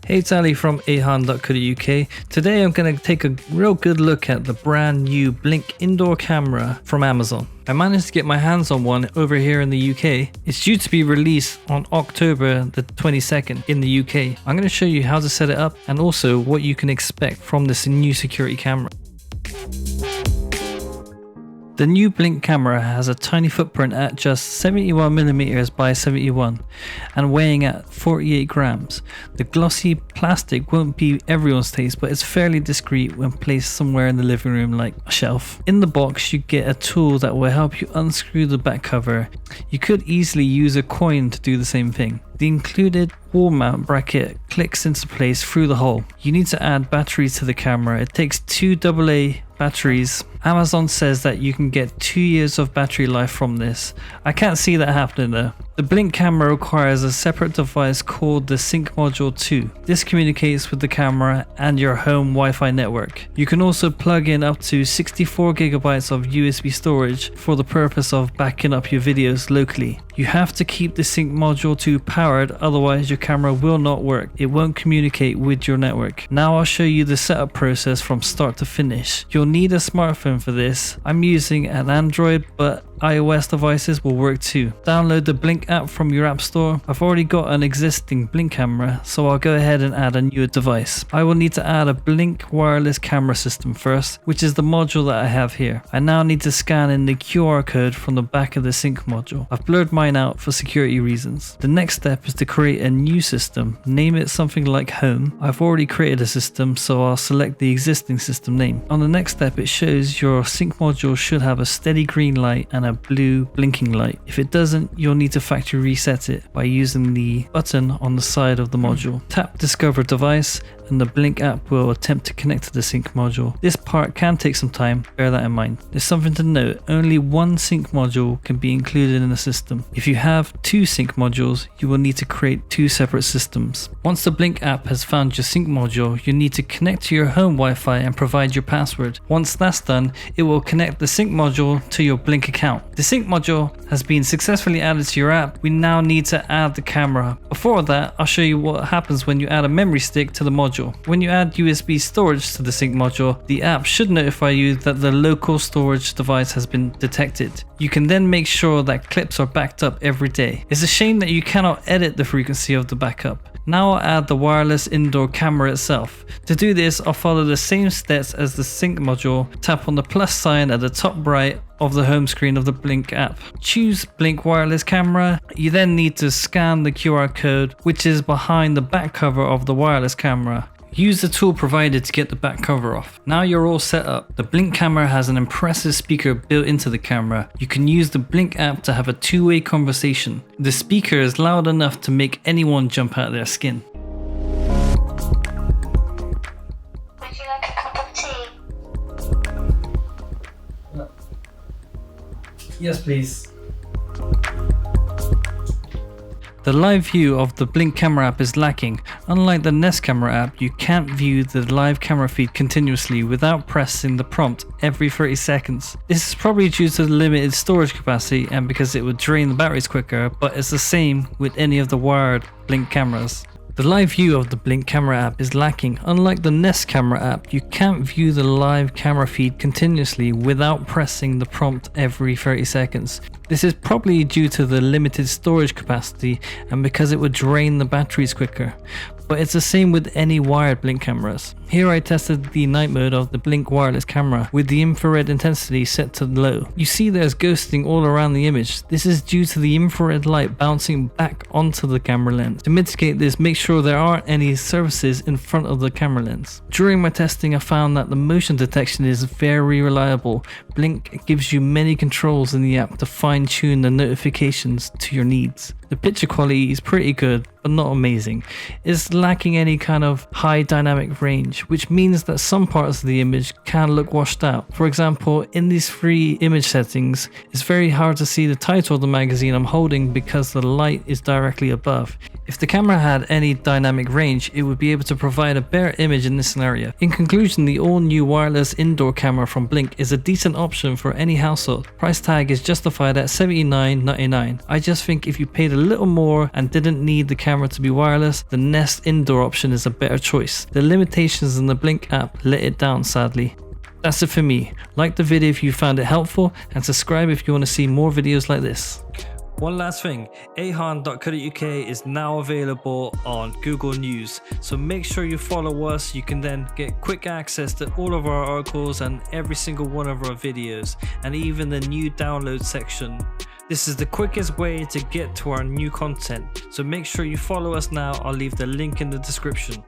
Hey, it's Ali from A-hAAN.co.uk. Today I'm going to take a real good look at the brand new Blink indoor camera from Amazon. I managed to get my hands on one over here in the UK. It's due to be released on October the 22nd in the UK. I'm going to show you how to set it up and also what you can expect from this new security camera. The new Blink camera has a tiny footprint at just 71mm by 71 and weighing at 48 grams. The glossy plastic won't be everyone's taste, but it's fairly discreet when placed somewhere in the living room like a shelf. In the box you get a tool that will help you unscrew the back cover. You could easily use a coin to do the same thing. The included wall mount bracket clicks into place through the hole. You need to add batteries to the camera. It takes two AA batteries. Amazon says that you can get 2 years of battery life from this. I can't see that happening though. The Blink camera requires a separate device called the Sync Module 2. This communicates with the camera and your home Wi-Fi network. You can also plug in up to 64GB of USB storage for the purpose of backing up your videos locally. You have to keep the Sync Module 2 powered, otherwise your camera will not work. It won't communicate with your network. Now I'll show you the setup process from start to finish. You'll need a smartphone for this. I'm using an Android, but iOS devices will work too. Download the Blink app from your app store. I've already got an existing Blink camera, so I'll go ahead and add a new device. I will need to add a Blink wireless camera system first, which is the module that I have here. I now need to scan in the QR code from the back of the Sync module. I've blurred mine out for security reasons. The next step is to create a new system. Name it something like Home. I've already created a system, so I'll select the existing system name. On the next step, it shows your Sync module should have a steady green light and a blue blinking light. If it doesn't, you'll need to factory reset it by using the button on the side of the module. Tap Discover Device and the Blink app will attempt to connect to the Sync module. This part can take some time, bear that in mind. There's something to note, only one Sync module can be included in the system. If you have two Sync modules, you will need to create two separate systems. Once the Blink app has found your Sync module, you need to connect to your home Wi-Fi and provide your password. Once that's done, it will connect the Sync module to your Blink account. The Sync module has been successfully added to your app. We now need to add the camera. Before that, I'll show you what happens when you add a memory stick to the module. When you add USB storage to the Sync module, the app should notify you that the local storage device has been detected. You can then make sure that clips are backed up every day. It's a shame that you cannot edit the frequency of the backup. Now I'll add the wireless indoor camera itself. To do this, I'll follow the same steps as the Sync module. Tap on the plus sign at the top right of the home screen of the Blink app. Choose Blink wireless camera. You then need to scan the QR code, which is behind the back cover of the wireless camera. Use the tool provided to get the back cover off. Now you're all set up. The Blink camera has an impressive speaker built into the camera. You can use the Blink app to have a two-way conversation. The speaker is loud enough to make anyone jump out of their skin. Would you like a cup of tea? Yes, please. The live view of the Blink camera app is lacking. Unlike the Nest camera app, you can't view the live camera feed continuously without pressing the prompt every 30 seconds. This is probably due to the limited storage capacity and because it would drain the batteries quicker, but it's the same with any of the wired Blink cameras. The live view of the Blink camera app is lacking. Unlike the Nest camera app, you can't view the live camera feed continuously without pressing the prompt every 30 seconds. This is probably due to the limited storage capacity and because it would drain the batteries quicker. But it's the same with any wired Blink cameras. Here I tested the night mode of the Blink wireless camera with the infrared intensity set to low. You see there's ghosting all around the image. This is due to the infrared light bouncing back onto the camera lens. To mitigate this, make sure there aren't any surfaces in front of the camera lens. During my testing, I found that the motion detection is very reliable. Blink gives you many controls in the app to fine-tune the notifications to your needs. The picture quality is pretty good, but not amazing. It's lacking any kind of high dynamic range, which means that some parts of the image can look washed out. For example, in these free image settings, it's very hard to see the title of the magazine I'm holding because the light is directly above. If the camera had any dynamic range, it would be able to provide a better image in this scenario. In conclusion, the all-new wireless indoor camera from Blink is a decent option option for any household. Price tag is justified at $79.99. I just think if you paid a little more and didn't need the camera to be wireless, the Nest indoor option is a better choice. The limitations in the Blink app let it down, sadly. That's it for me. Like the video if you found it helpful, and subscribe if you want to see more videos like this. One last thing, A-hAAn.co.uk is now available on Google News, so make sure you follow us. You can then get quick access to all of our articles and every single one of our videos, and even the new download section. This is the quickest way to get to our new content, so make sure you follow us now. I'll leave the link in the description.